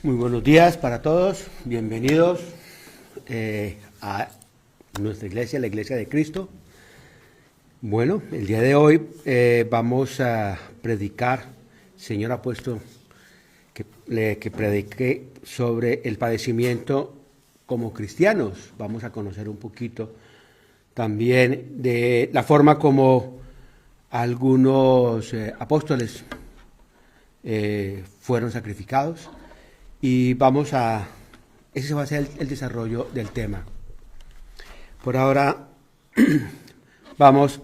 Muy buenos días para todos, bienvenidos a nuestra iglesia, la Iglesia de Cristo. Bueno, el día de hoy vamos a predicar, el Señor ha puesto que predique sobre el padecimiento como cristianos. Vamos a conocer un poquito también de la forma como algunos apóstoles fueron sacrificados. Y ese va a ser el desarrollo del tema. Por ahora vamos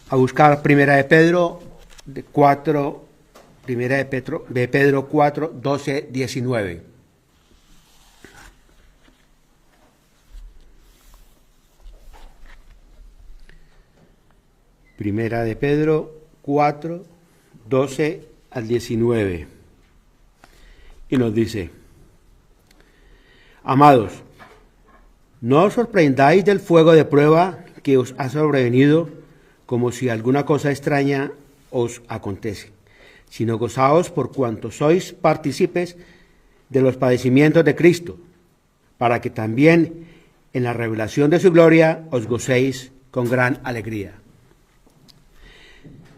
a buscar Primera de Pedro 4, de Pedro 4, 12, 19. Primera de Pedro 4, 12 al 19. Y nos dice: Amados, no os sorprendáis del fuego de prueba que os ha sobrevenido, como si alguna cosa extraña os acontece, sino gozaos por cuanto sois partícipes de los padecimientos de Cristo, para que también en la revelación de su gloria os gocéis con gran alegría.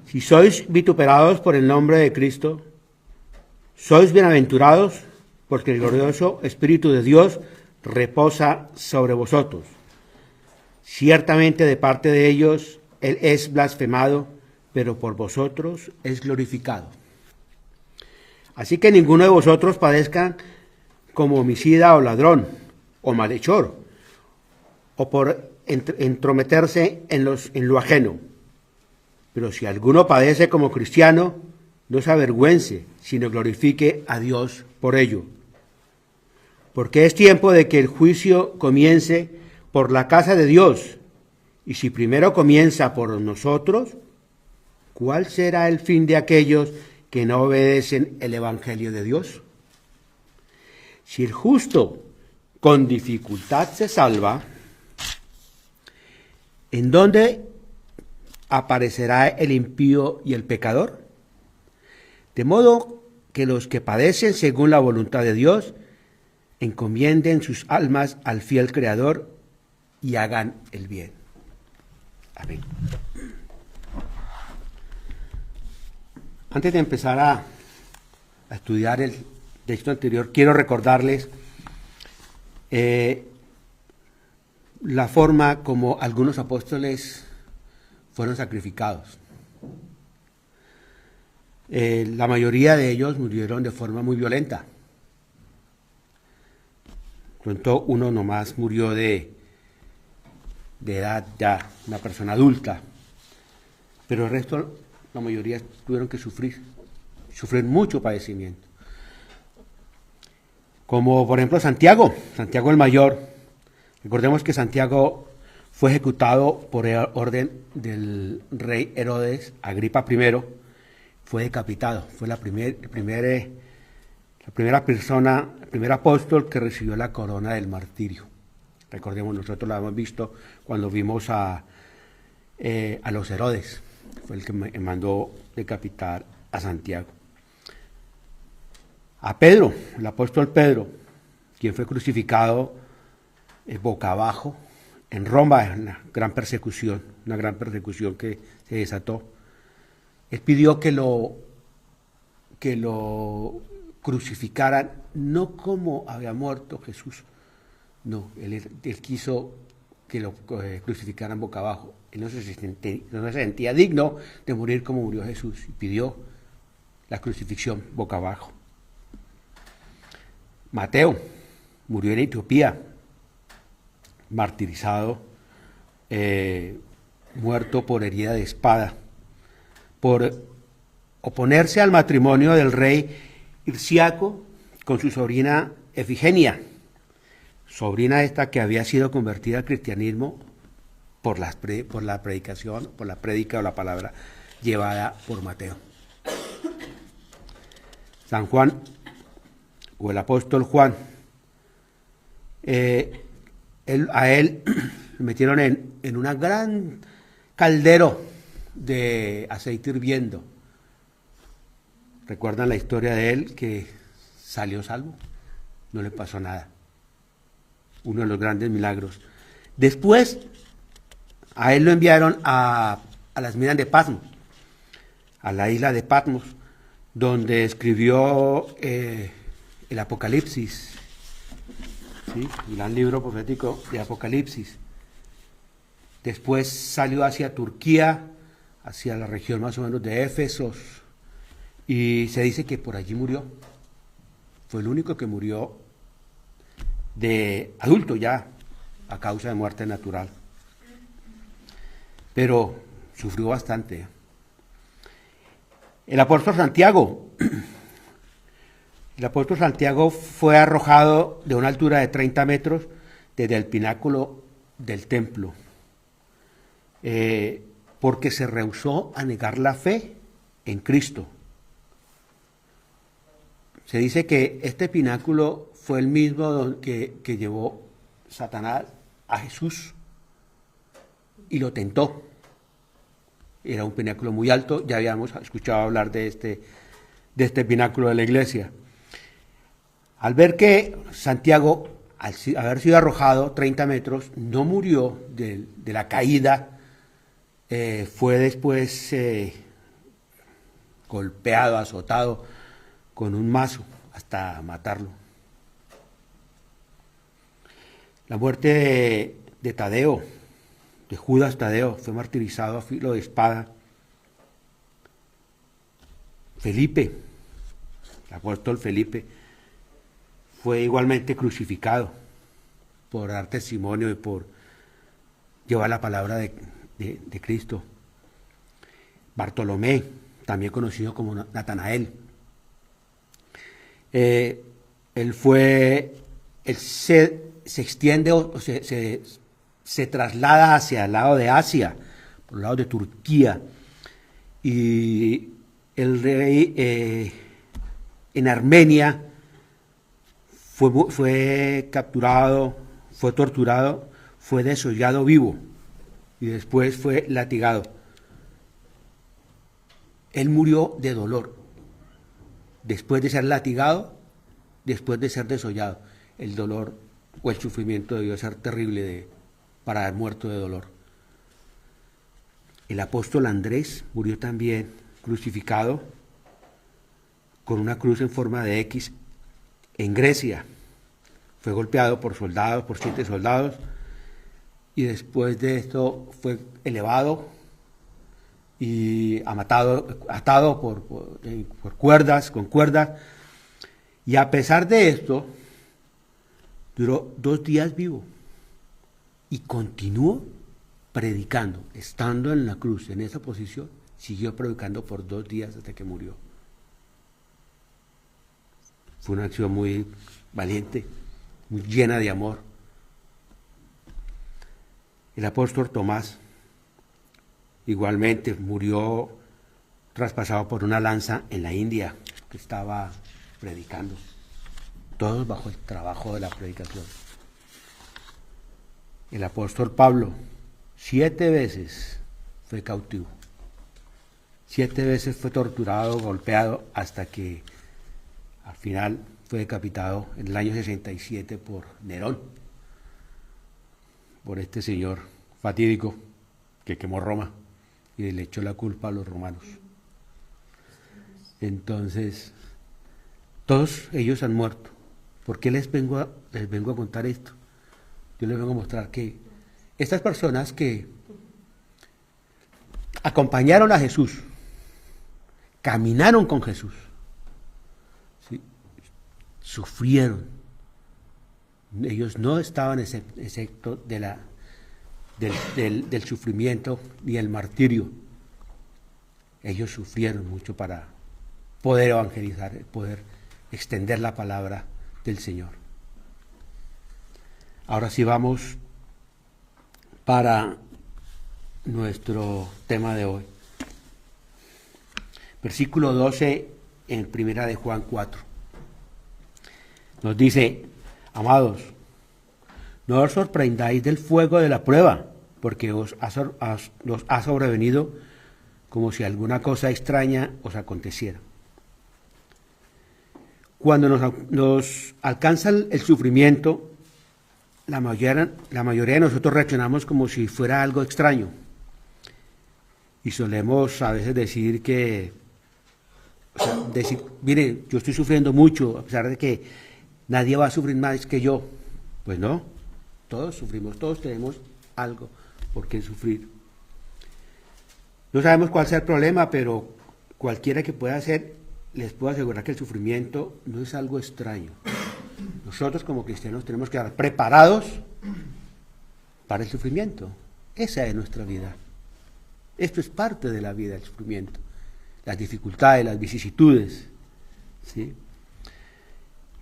Si sois vituperados por el nombre de Cristo, sois bienaventurados, porque el glorioso Espíritu de Dios reposa sobre vosotros. Ciertamente de parte de ellos Él es blasfemado, pero por vosotros es glorificado. Así que ninguno de vosotros padezca como homicida o ladrón, o malhechor, o por entrometerse en lo ajeno. Pero si alguno padece como cristiano, no se avergüence, sino glorifique a Dios por ello. Porque es tiempo de que el juicio comience por la casa de Dios. Y si primero comienza por nosotros, ¿cuál será el fin de aquellos que no obedecen el Evangelio de Dios? Si el justo con dificultad se salva, ¿en dónde aparecerá el impío y el pecador? De modo que los que padecen según la voluntad de Dios encomienden sus almas al fiel Creador y hagan el bien. Amén. Antes de empezar a estudiar el texto anterior, quiero recordarles la forma como algunos apóstoles fueron sacrificados. La mayoría de ellos murieron de forma muy violenta. Pronto uno nomás murió de edad ya, una persona adulta. Pero el resto, la mayoría tuvieron que sufrir mucho padecimiento. Como por ejemplo Santiago el Mayor. Recordemos que Santiago fue ejecutado por orden del rey Herodes Agripa I. Fue decapitado, fue la primera persona, el primer apóstol que recibió la corona del martirio. Recordemos, nosotros lo hemos visto cuando vimos a los Herodes, fue el que mandó decapitar a Santiago. A Pedro, el apóstol Pedro, quien fue crucificado boca abajo en Roma, en una gran persecución que se desató. Él pidió que lo crucificaran, no como había muerto Jesús, no, él quiso que lo crucificaran boca abajo. Él no se sentía digno de morir como murió Jesús y pidió la crucifixión boca abajo. Mateo murió en Etiopía, martirizado, muerto por herida de espada, por oponerse al matrimonio del rey Hirciaco con su sobrina Efigenia, sobrina esta que había sido convertida al cristianismo por la prédica o la palabra llevada por Mateo. San Juan, o el apóstol Juan, a él lo metieron en una gran caldero de aceite hirviendo. ¿Recuerdan la historia de él que salió salvo? no le pasó nada. Uno de los grandes milagros. Después, a él lo enviaron a las minas de Patmos, a la isla de Patmos, donde escribió el Apocalipsis, ¿sí? El gran libro profético de Apocalipsis. Después salió hacia Turquía, hacia la región más o menos de Éfeso, y se dice que por allí murió. Fue el único que murió de adulto ya, a causa de muerte natural. Pero sufrió bastante. El apóstol Santiago fue arrojado de una altura de 30 metros desde el pináculo del templo, porque se rehusó a negar la fe en Cristo. Se dice que este pináculo fue el mismo que llevó Satanás a Jesús y lo tentó. Era un pináculo muy alto, ya habíamos escuchado hablar de este pináculo de la iglesia. Al ver que Santiago, al haber sido arrojado 30 metros, no murió de la caída, fue después golpeado, azotado con un mazo hasta matarlo. La muerte de Tadeo, de Judas Tadeo, fue martirizado a filo de espada. Felipe, el apóstol Felipe, fue igualmente crucificado por dar testimonio y por llevar la palabra de Cristo. Bartolomé, también conocido como Natanael, él se extiende o se traslada hacia el lado de Asia, por el lado de Turquía, y el rey en Armenia fue capturado, fue torturado, fue desollado vivo y después fue latigado. Él murió de dolor después de ser latigado, después de ser desollado. El dolor o el sufrimiento debió ser terrible para haber muerto de dolor. El apóstol Andrés murió también crucificado con una cruz en forma de X en Grecia. Fue golpeado por 7 soldados, y después de esto fue elevado y atado por cuerdas, con cuerdas, y a pesar de esto duró 2 días vivo y continuó predicando, estando en la cruz, en esa posición, siguió predicando por 2 días hasta que murió. Fue una acción muy valiente, muy llena de amor. El apóstol Tomás igualmente murió traspasado por una lanza en la India, que estaba predicando. Todos bajo el trabajo de la predicación. El apóstol Pablo 7 veces fue cautivo. 7 veces fue torturado, golpeado, hasta que al final fue decapitado en el año 67 por Nerón, por este señor fatídico que quemó Roma y le echó la culpa a los romanos. Entonces, todos ellos han muerto. ¿Por qué les vengo a contar esto? Yo les vengo a mostrar que estas personas que acompañaron a Jesús, caminaron con Jesús, ¿sí?, sufrieron. Ellos no estaban excepto del sufrimiento ni el martirio. Ellos sufrieron mucho para poder evangelizar, poder extender la palabra del Señor. Ahora sí vamos para nuestro tema de hoy. Versículo 12 en Primera de Juan 4. Nos dice: amados, no os sorprendáis del fuego de la prueba, porque os ha sobrevenido como si alguna cosa extraña os aconteciera. Cuando nos alcanza el sufrimiento, la mayoría de nosotros reaccionamos como si fuera algo extraño. Y solemos a veces decir que, mire, yo estoy sufriendo mucho, a pesar de que nadie va a sufrir más que yo. Pues no, todos sufrimos, todos tenemos algo por qué sufrir. No sabemos cuál sea el problema, pero cualquiera que pueda ser, les puedo asegurar que el sufrimiento no es algo extraño. Nosotros como cristianos tenemos que estar preparados para el sufrimiento. Esa es nuestra vida. Esto es parte de la vida, el sufrimiento, las dificultades, las vicisitudes, ¿sí?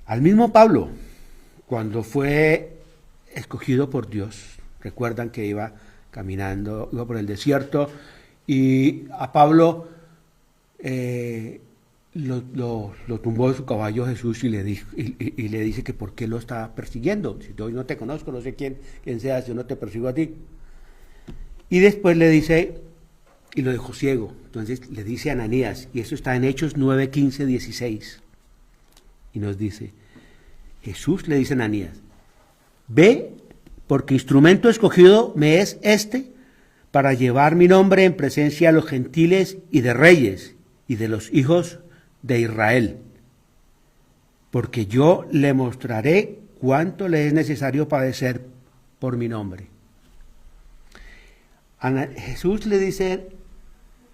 Al mismo Pablo, cuando fue escogido por Dios, recuerdan que iba caminando, iba por el desierto, y a Pablo lo tumbó de su caballo Jesús y le dice que por qué lo está persiguiendo. Si yo no te conozco, no sé quién seas, yo no te persigo a ti. Y después le dice, y lo dejó ciego. Entonces le dice a Ananías, y eso está en Hechos 9, 15, 16. Y nos dice, Jesús le dice a Ananías, ve, porque instrumento escogido me es este, para llevar mi nombre en presencia de los gentiles y de reyes y de los hijos de Israel. Porque yo le mostraré cuánto le es necesario padecer por mi nombre. Jesús le dice,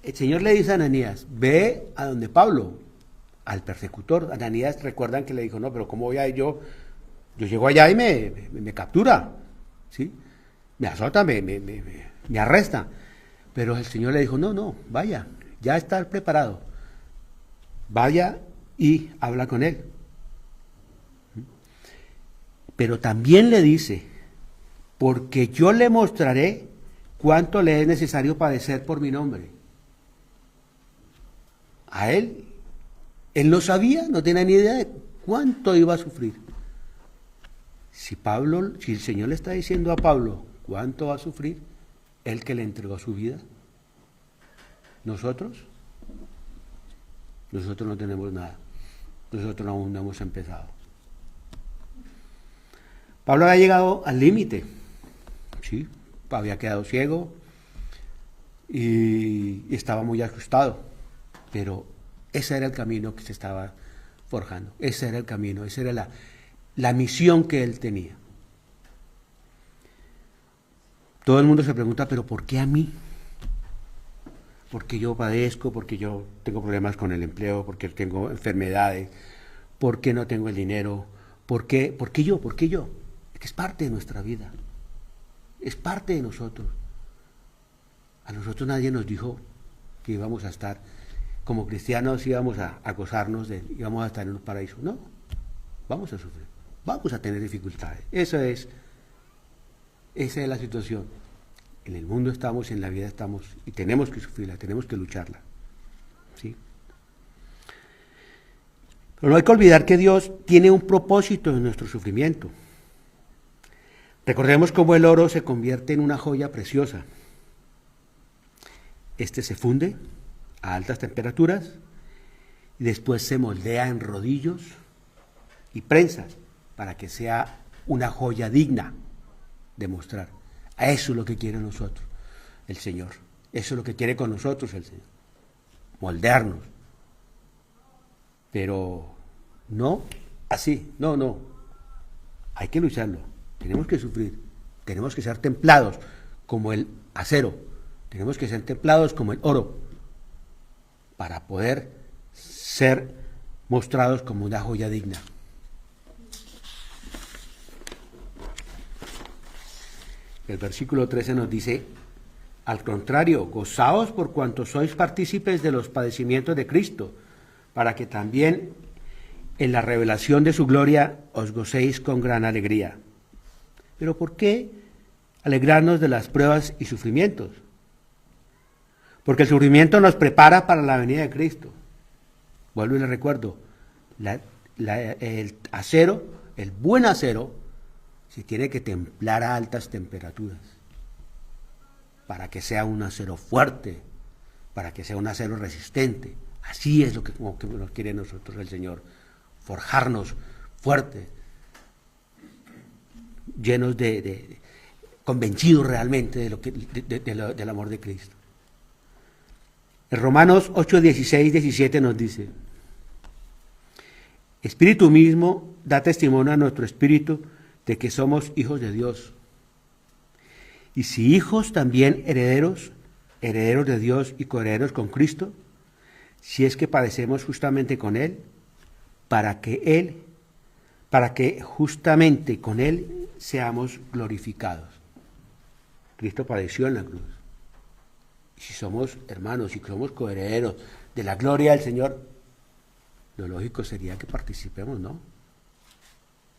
el Señor le dice a Ananías, ve a donde Pablo, al persecutor. Ananías, recuerdan que le dijo, no, pero ¿cómo voy a ir yo? Yo llego allá y me captura, ¿sí? Me azota, me arresta. Pero el Señor le dijo, no, vaya, ya está preparado. Vaya y habla con él. Pero también le dice, porque yo le mostraré cuánto le es necesario padecer por mi nombre. A él no sabía, no tenía ni idea de cuánto iba a sufrir. Si el Señor le está diciendo a Pablo cuánto va a sufrir, él que le entregó su vida, nosotros no tenemos nada, nosotros aún no hemos empezado. Pablo había llegado al límite, ¿sí? Había quedado ciego y estaba muy asustado, pero ese era el camino que se estaba forjando, ese era el camino, esa era la misión que él tenía. Todo el mundo se pregunta, pero ¿por qué a mí? Porque yo padezco, porque yo tengo problemas con el empleo, porque tengo enfermedades, porque no tengo el dinero, ¿por qué yo? ¿Por qué yo? Es que es parte de nuestra vida, es parte de nosotros. A nosotros nadie nos dijo que íbamos a estar, como cristianos íbamos a gozarnos, íbamos a estar en un paraíso. No, vamos a sufrir, vamos a tener dificultades. Esa es la situación. En el mundo estamos, en la vida estamos, y tenemos que sufrirla, tenemos que lucharla, ¿sí? Pero no hay que olvidar que Dios tiene un propósito en nuestro sufrimiento. Recordemos cómo el oro se convierte en una joya preciosa. Este se funde a altas temperaturas y después se moldea en rodillos y prensas para que sea una joya digna de mostrar. Eso es lo que quiere nosotros el Señor. Eso es lo que quiere con nosotros el Señor. Moldearnos. Pero no así, no. Hay que lucharlo. Tenemos que sufrir. Tenemos que ser templados como el acero. Tenemos que ser templados como el oro para poder ser mostrados como una joya digna. El versículo 13 nos dice, al contrario, gozaos por cuanto sois partícipes de los padecimientos de Cristo, para que también en la revelación de su gloria os gocéis con gran alegría. ¿Pero por qué alegrarnos de las pruebas y sufrimientos? Porque el sufrimiento nos prepara para la venida de Cristo. Vuelvo y les recuerdo, el acero, el buen acero, se tiene que templar a altas temperaturas para que sea un acero fuerte, para que sea un acero resistente. Así es lo que nos quiere nosotros el Señor, forjarnos fuertes, llenos convencidos realmente del amor de Cristo. En Romanos 8, 16, 17 nos dice: Espíritu mismo da testimonio a nuestro espíritu de que somos hijos de Dios. Y si hijos, también herederos, herederos de Dios y coherederos con Cristo, si es que padecemos justamente con Él, para que justamente con Él seamos glorificados. Cristo padeció en la cruz. Y si somos hermanos, si somos coherederos de la gloria del Señor, lo lógico sería que participemos, ¿no?,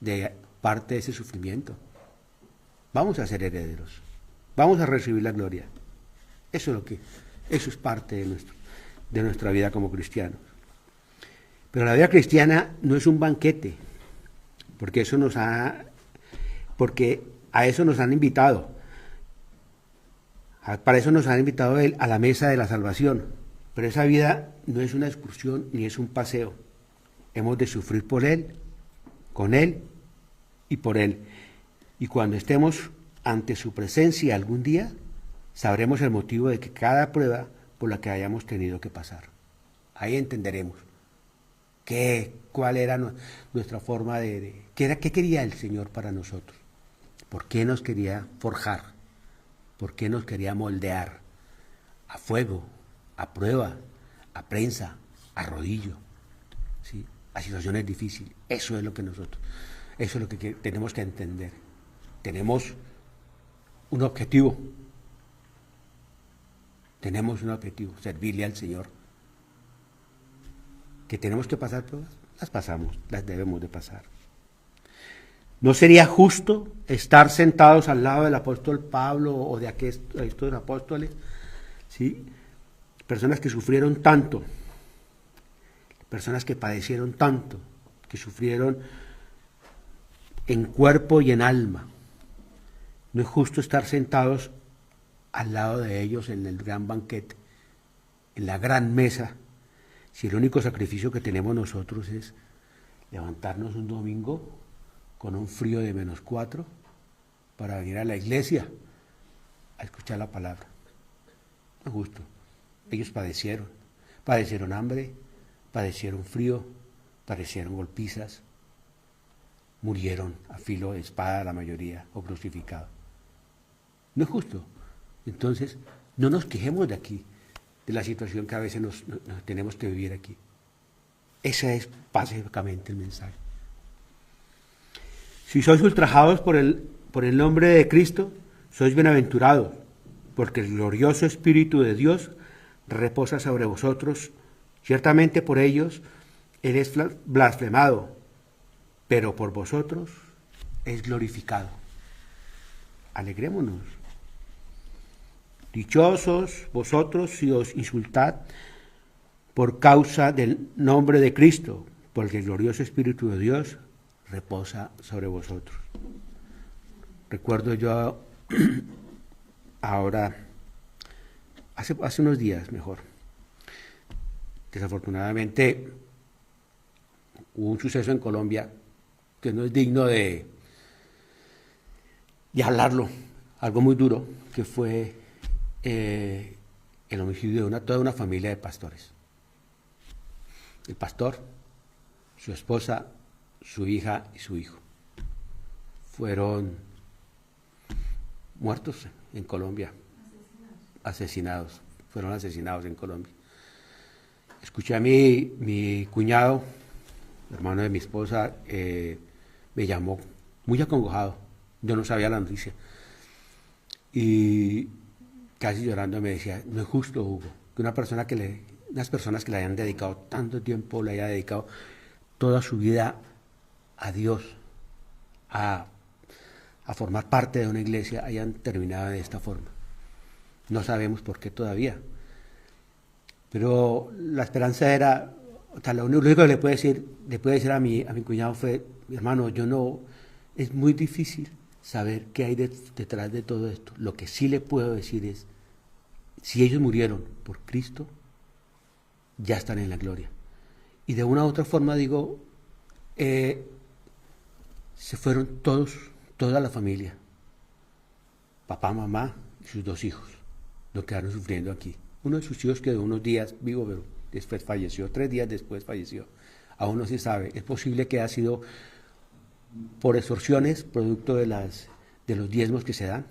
de parte de ese sufrimiento. Vamos a ser herederos, vamos a recibir la gloria. Eso es parte de nuestra vida como cristianos. Pero la vida cristiana no es un banquete, porque a eso nos han invitado. Para eso nos han invitado a la mesa de la salvación. Pero esa vida no es una excursión ni es un paseo. Hemos de sufrir por Él, con Él y por Él. Y cuando estemos ante su presencia algún día, sabremos el motivo de que cada prueba por la que hayamos tenido que pasar. Ahí entenderemos cuál era nuestra forma qué quería el Señor para nosotros. ¿Por qué nos quería forjar? ¿Por qué nos quería moldear? A fuego, a prueba, a prensa, a rodillo, ¿sí?, a situaciones difíciles. Eso es lo que tenemos que entender. Tenemos un objetivo. Servirle al Señor. ¿Que tenemos que pasar pruebas? Las pasamos, las debemos de pasar. ¿No sería justo estar sentados al lado del apóstol Pablo o de estos apóstoles? ¿Sí? Personas que sufrieron tanto, personas que padecieron tanto, que sufrieron en cuerpo y en alma. No es justo estar sentados al lado de ellos en el gran banquete, en la gran mesa, si el único sacrificio que tenemos nosotros es levantarnos un domingo con un frío de -4 para venir a la iglesia a escuchar la palabra. No es justo. Ellos padecieron hambre, padecieron frío, padecieron golpizas, murieron a filo de espada la mayoría o crucificados. No es justo. Entonces, no nos quejemos de aquí, de la situación que a veces nos tenemos que vivir aquí. Ese es básicamente el mensaje. Si sois ultrajados por el nombre de Cristo, sois bienaventurados, porque el glorioso Espíritu de Dios reposa sobre vosotros. Ciertamente por ellos Él es blasfemado, pero por vosotros es glorificado. Alegrémonos. Dichosos vosotros si os insultad por causa del nombre de Cristo, porque el glorioso Espíritu de Dios reposa sobre vosotros. Recuerdo yo ahora, hace unos días mejor, desafortunadamente hubo un suceso en Colombia que no es digno de hablarlo, algo muy duro, que fue el homicidio de toda una familia de pastores. El pastor, su esposa, su hija y su hijo fueron muertos en Colombia, fueron asesinados en Colombia. Escuché a mi cuñado, hermano de mi esposa, me llamó muy acongojado, yo no sabía la noticia, y casi llorando me decía: no es justo, Hugo, que unas personas que le hayan dedicado tanto tiempo, le haya dedicado toda su vida a Dios, a formar parte de una iglesia, hayan terminado de esta forma. No sabemos por qué todavía, pero la esperanza era, lo único que le puede decir a mi cuñado fue: hermano, es muy difícil saber qué hay detrás de todo esto. Lo que sí le puedo decir es: si ellos murieron por Cristo, ya están en la gloria. Y de una u otra forma digo, se fueron toda la familia, papá, mamá y sus 2 hijos, no quedaron sufriendo aquí. Uno de sus hijos quedó unos días vivo, pero después falleció, 3 días después falleció. Aún no se sabe, es posible que haya sido por extorsiones, producto de los diezmos que se dan,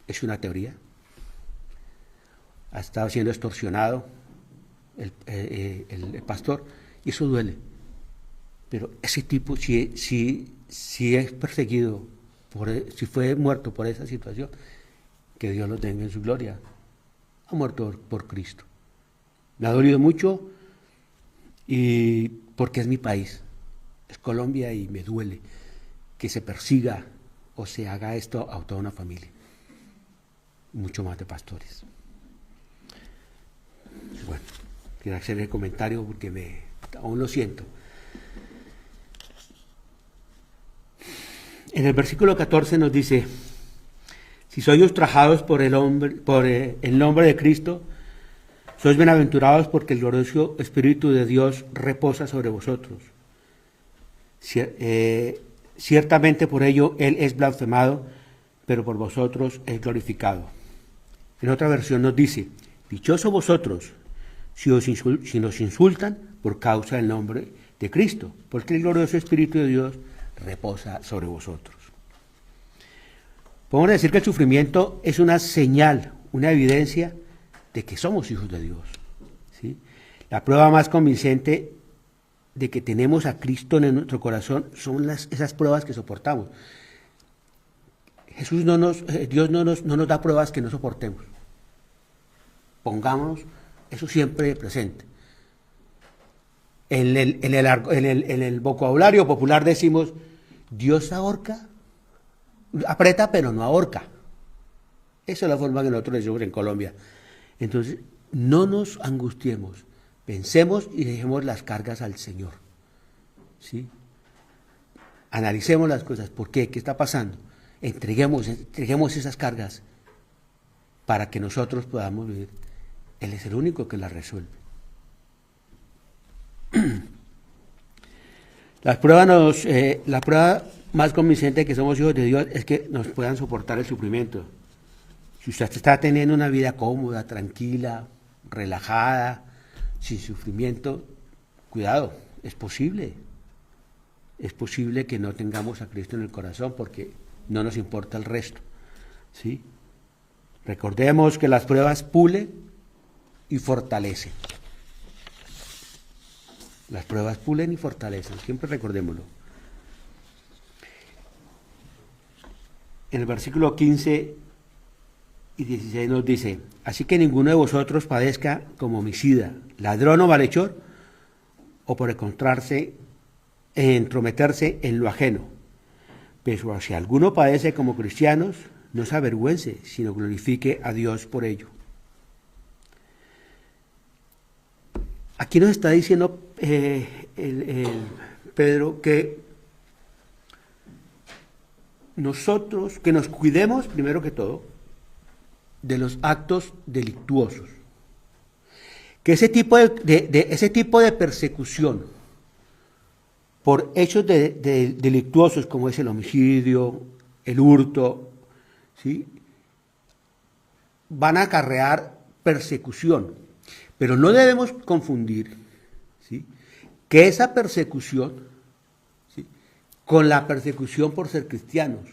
es una teoría. Ha estado siendo extorsionado el pastor, y eso duele. Pero ese tipo, si es perseguido, si fue muerto por esa situación, que Dios lo tenga en su gloria. Ha muerto por Cristo. Me ha dolido mucho, y porque es mi país, es Colombia, y me duele que se persiga o se haga esto a toda una familia, mucho más de pastores. Bueno, quiero hacer el comentario porque aún lo siento. En el versículo 14 nos dice: si sois ultrajados por el nombre de Cristo, sois bienaventurados, porque el glorioso Espíritu de Dios reposa sobre vosotros. Ciertamente por ello Él es blasfemado, pero por vosotros es glorificado. En otra versión nos dice: dichosos vosotros si nos insultan por causa del nombre de Cristo, porque el glorioso Espíritu de Dios reposa sobre vosotros. Podemos decir que el sufrimiento es una señal, una evidencia de que somos hijos de Dios, ¿sí? La prueba más convincente de que tenemos a Cristo en nuestro corazón son esas pruebas que soportamos. Dios no nos da pruebas que no soportemos. Pongámonos eso siempre presente. En el vocabulario popular decimos: Dios ahorca, aprieta pero no ahorca. Esa es la forma que nosotros decimos en Colombia. Entonces, no nos angustiemos, pensemos y dejemos las cargas al Señor, ¿sí? Analicemos las cosas. ¿Por qué? ¿Qué está pasando? Entreguemos esas cargas para que nosotros podamos vivir. Él es el único que las resuelve. La prueba más convincente de que somos hijos de Dios es que nos puedan soportar el sufrimiento. Si usted está teniendo una vida cómoda, tranquila, relajada, sin sufrimiento, cuidado, es posible. Es posible que no tengamos a Cristo en el corazón porque no nos importa el resto, ¿sí? Recordemos que las pruebas pulen y fortalecen. Las pruebas pulen y fortalecen, siempre recordémoslo. En el versículo 15 y 16 nos dice: así que ninguno de vosotros padezca como homicida, ladrón o malhechor, o por entrometerse en lo ajeno. Pero si alguno padece como cristianos, no se avergüence, sino glorifique a Dios por ello. Aquí nos está diciendo Pedro que nosotros, que nos cuidemos primero que todo de los actos delictuosos, que ese tipo de persecución por hechos delictuosos como es el homicidio, el hurto, ¿sí?, van a acarrear persecución, pero no debemos confundir, ¿sí?, que esa persecución, ¿sí?, con la persecución por ser cristianos.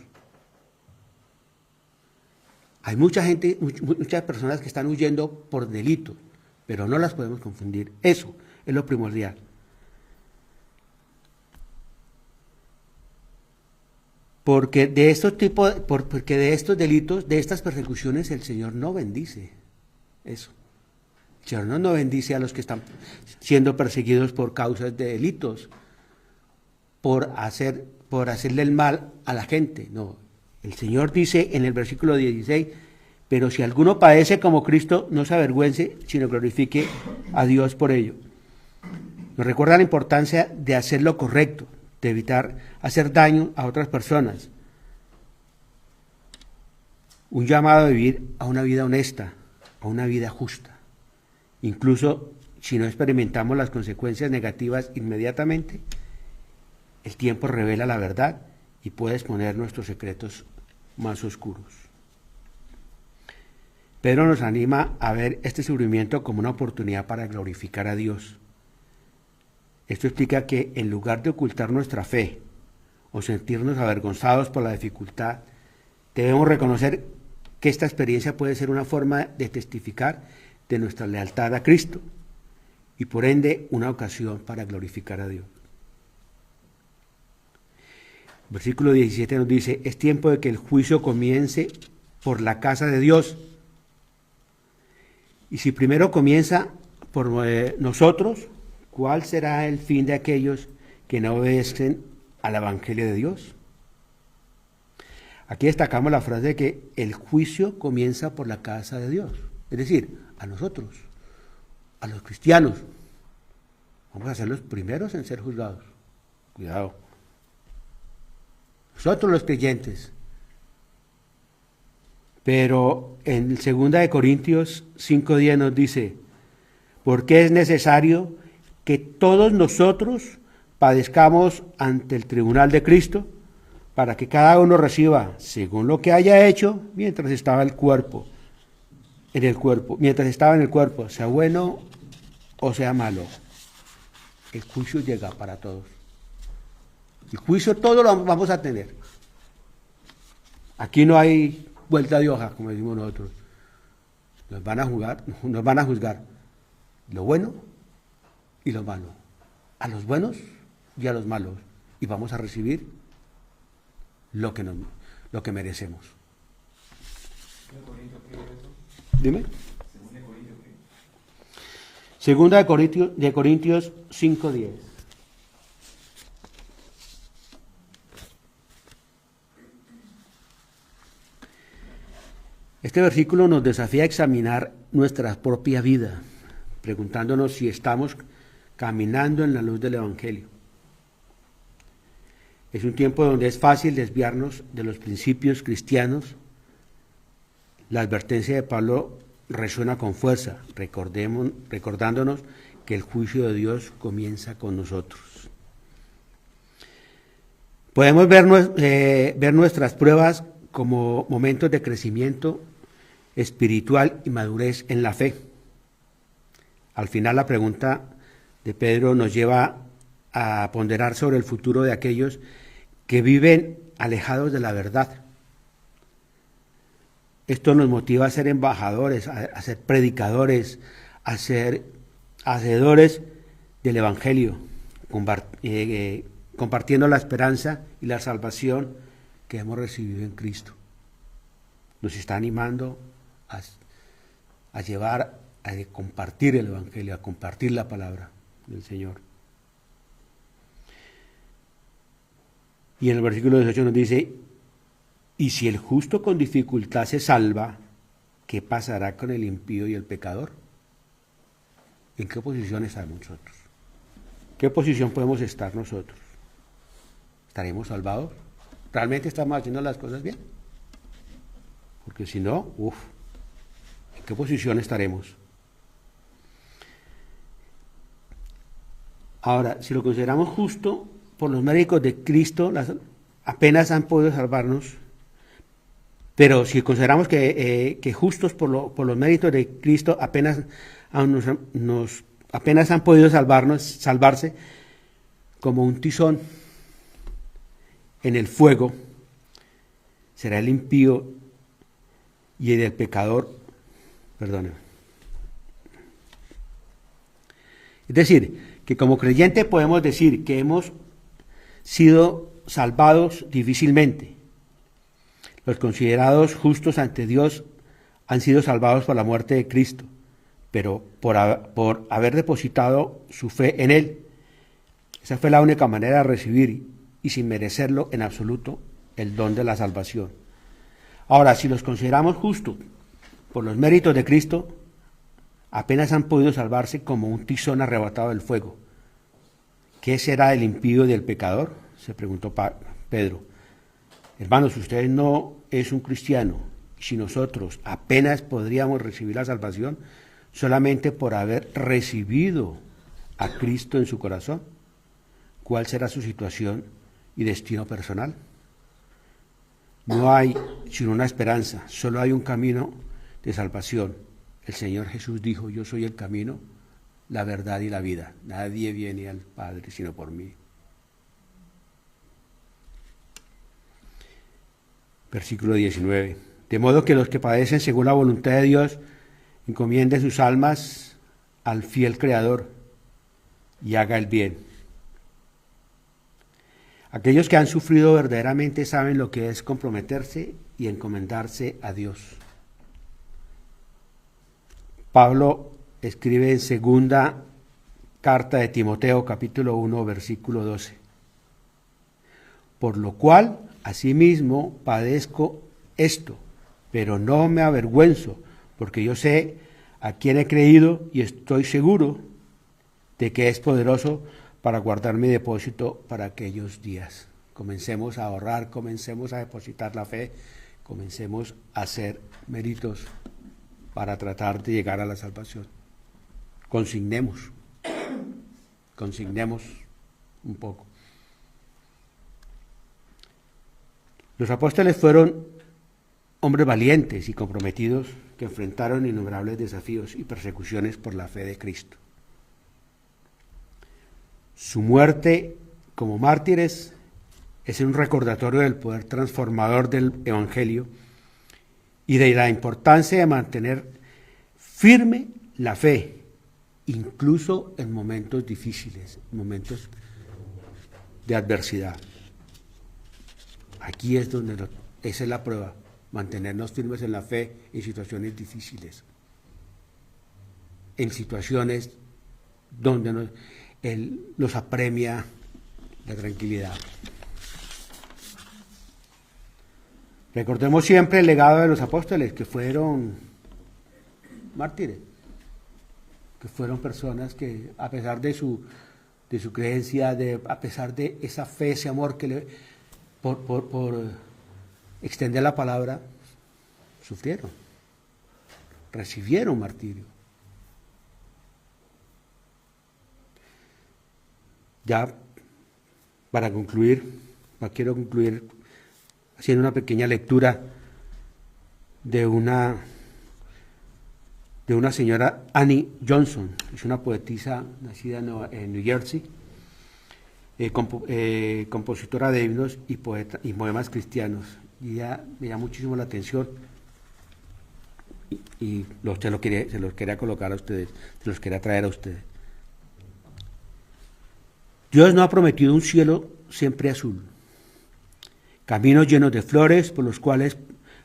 Hay mucha gente, muchas personas que están huyendo por delitos, pero no las podemos confundir. Eso es lo primordial. Porque de estos delitos, de estas persecuciones, el Señor no bendice eso. El Señor no bendice a los que están siendo perseguidos por causas de delitos, por hacerle el mal a la gente. No, el Señor dice en el versículo 16: pero si alguno padece como Cristo, no se avergüence, sino glorifique a Dios por ello. Nos recuerda la importancia de hacer lo correcto, de evitar hacer daño a otras personas. Un llamado a vivir a una vida honesta, a una vida justa. Incluso si no experimentamos las consecuencias negativas inmediatamente, El tiempo revela la verdad y puede exponer nuestros secretos más oscuros. Pedro nos anima a ver este sufrimiento como una oportunidad para glorificar a Dios. Esto explica que en lugar de ocultar nuestra fe o sentirnos avergonzados por la dificultad, debemos reconocer que esta experiencia puede ser una forma de testificar de nuestra lealtad a Cristo y por ende una ocasión para glorificar a Dios. Versículo 17 nos dice, es tiempo de que el juicio comience por la casa de Dios. Y si primero comienza por nosotros, ¿cuál será el fin de aquellos que no obedecen al Evangelio de Dios? Aquí destacamos la frase de que el juicio comienza por la casa de Dios, es decir, a nosotros, a los cristianos. Vamos a ser los primeros en ser juzgados. Cuidado. Nosotros los creyentes. Pero en 2 de Corintios 5:10 nos dice, porque es necesario que todos nosotros padezcamos ante el tribunal de Cristo, para que cada uno reciba según lo que haya hecho mientras estaba en el cuerpo, sea bueno o sea malo. El juicio llega para todos. El juicio todo lo vamos a tener. Aquí no hay vuelta de hoja, como decimos nosotros. Nos van a juzgar lo bueno y lo malo. A los buenos y a los malos. Y vamos a recibir lo que merecemos. Dime. Segunda de Corintios 5:10. Este versículo nos desafía a examinar nuestra propia vida, preguntándonos si estamos caminando en la luz del Evangelio. Es un tiempo donde es fácil desviarnos de los principios cristianos. La advertencia de Pablo resuena con fuerza, recordándonos que el juicio de Dios comienza con nosotros. Podemos ver nuestras pruebas como momentos de crecimiento espiritual y madurez en la fe. Al final, la pregunta de Pedro nos lleva a ponderar sobre el futuro de aquellos que viven alejados de la verdad. Esto nos motiva a ser embajadores, a ser predicadores, a ser hacedores del Evangelio, compartiendo la esperanza y la salvación que hemos recibido en Cristo. Nos está animando a llevar, a compartir el Evangelio, a compartir la palabra del Señor. Y en el versículo 18 nos dice, y si el justo con dificultad se salva, ¿qué pasará con el impío y el pecador? ¿En qué posición estamos nosotros? ¿Qué posición podemos estar nosotros? ¿Estaremos salvados? ¿Realmente estamos haciendo las cosas bien? Porque si no, ¿en qué posición estaremos? Ahora, si lo consideramos justo, por los méritos de Cristo, apenas han podido salvarnos, pero si consideramos que justos por los méritos de Cristo, apenas han podido salvarse como un tizón en el fuego, será el impío y el pecador, perdónenme. Es decir, que como creyente podemos decir que hemos sido salvados difícilmente. Los considerados justos ante Dios han sido salvados por la muerte de Cristo, pero por haber depositado su fe en Él. Esa fue la única manera de recibir, y sin merecerlo en absoluto, el don de la salvación. Ahora, si los consideramos justos por los méritos de Cristo, apenas han podido salvarse como un tizón arrebatado del fuego. ¿Qué será del impío y del pecador?, se preguntó Pedro. Hermanos, usted no es un cristiano, y si nosotros apenas podríamos recibir la salvación solamente por haber recibido a Cristo en su corazón, ¿cuál será su situación y destino personal. No hay sino una esperanza, solo hay un camino de salvación. El Señor Jesús dijo: yo soy el camino, la verdad y la vida. Nadie viene al Padre sino por mí. Versículo 19. De modo que los que padecen según la voluntad de Dios encomienden sus almas al fiel Creador y haga el bien. Aquellos que han sufrido verdaderamente saben lo que es comprometerse y encomendarse a Dios. Pablo escribe en segunda carta de Timoteo, capítulo 1, versículo 12. Por lo cual, asimismo, padezco esto, pero no me avergüenzo, porque yo sé a quién he creído y estoy seguro de que es poderoso para guardar mi depósito para aquellos días. Comencemos a ahorrar, comencemos a depositar la fe, comencemos a hacer méritos para tratar de llegar a la salvación. Consignemos un poco. Los apóstoles fueron hombres valientes y comprometidos que enfrentaron innumerables desafíos y persecuciones por la fe de Cristo. Su muerte como mártires es un recordatorio del poder transformador del Evangelio y de la importancia de mantener firme la fe, incluso en momentos difíciles, momentos de adversidad. Aquí es donde esa es la prueba, mantenernos firmes en la fe en situaciones difíciles, en situaciones donde nos apremia la tranquilidad. Recordemos siempre el legado de los apóstoles, que fueron mártires, que fueron personas que a pesar de su creencia, a pesar de esa fe, ese amor por extender la palabra, sufrieron, recibieron martirio. Ya para concluir, quiero concluir haciendo una pequeña lectura de una señora Annie Johnson. Es una poetisa nacida en New Jersey, compositora de himnos y poemas cristianos. Y ella me llama muchísimo la atención y se los quería colocar a ustedes, se los quería traer a ustedes. Dios no ha prometido un cielo siempre azul, caminos llenos de flores por los cuales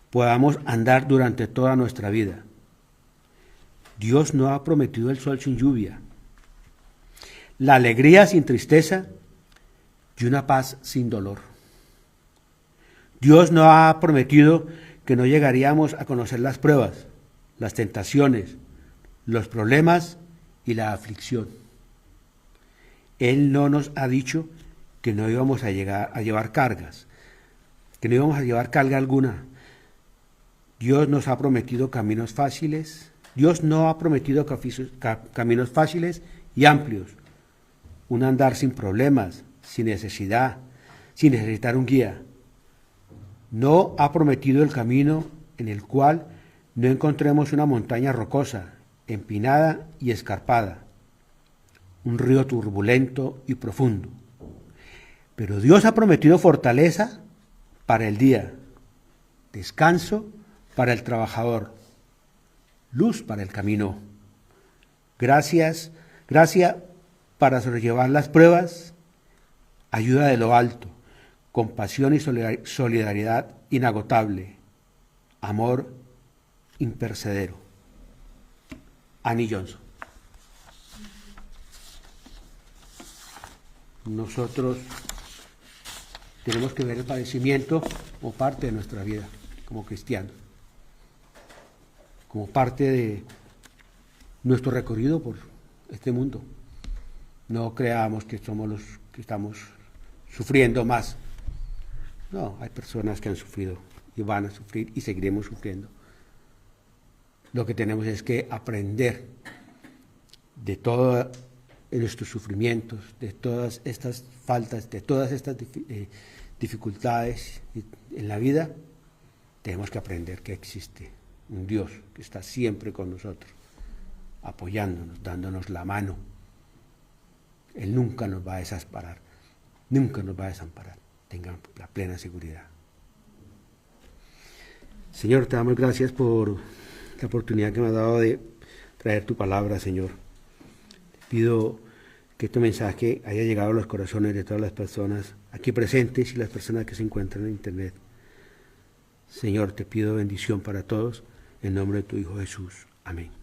podamos andar durante toda nuestra vida. Dios no ha prometido el sol sin lluvia, la alegría sin tristeza y una paz sin dolor. Dios no ha prometido que no llegaríamos a conocer las pruebas, las tentaciones, los problemas y la aflicción. Él no nos ha dicho que no íbamos a llevar cargas, que no íbamos a llevar carga alguna. Dios nos ha prometido caminos fáciles. Dios no ha prometido caminos fáciles y amplios, un andar sin problemas, sin necesitar un guía. No ha prometido el camino en el cual no encontremos una montaña rocosa, empinada y escarpada, un río turbulento y profundo. Pero Dios ha prometido fortaleza para el día, descanso para el trabajador, luz para el camino, gracia para sobrellevar las pruebas, ayuda de lo alto, compasión y solidaridad inagotable, amor impercedero. Annie Johnson. Nosotros tenemos que ver el padecimiento como parte de nuestra vida como cristianos, como parte de nuestro recorrido por este mundo. No creamos que somos los que estamos sufriendo más. No, hay personas que han sufrido y van a sufrir y seguiremos sufriendo. Lo que tenemos es que aprender de toda en nuestros sufrimientos, de todas estas faltas, de todas estas dificultades en la vida, tenemos que aprender que existe un Dios que está siempre con nosotros, apoyándonos, dándonos la mano. Él nunca nos va a desamparar, nunca nos va a desamparar. Tengan la plena seguridad. Señor, te damos gracias por la oportunidad que me has dado de traer tu palabra, Señor. Te pido que este mensaje haya llegado a los corazones de todas las personas aquí presentes y las personas que se encuentran en internet. Señor, te pido bendición para todos, en nombre de tu Hijo Jesús. Amén.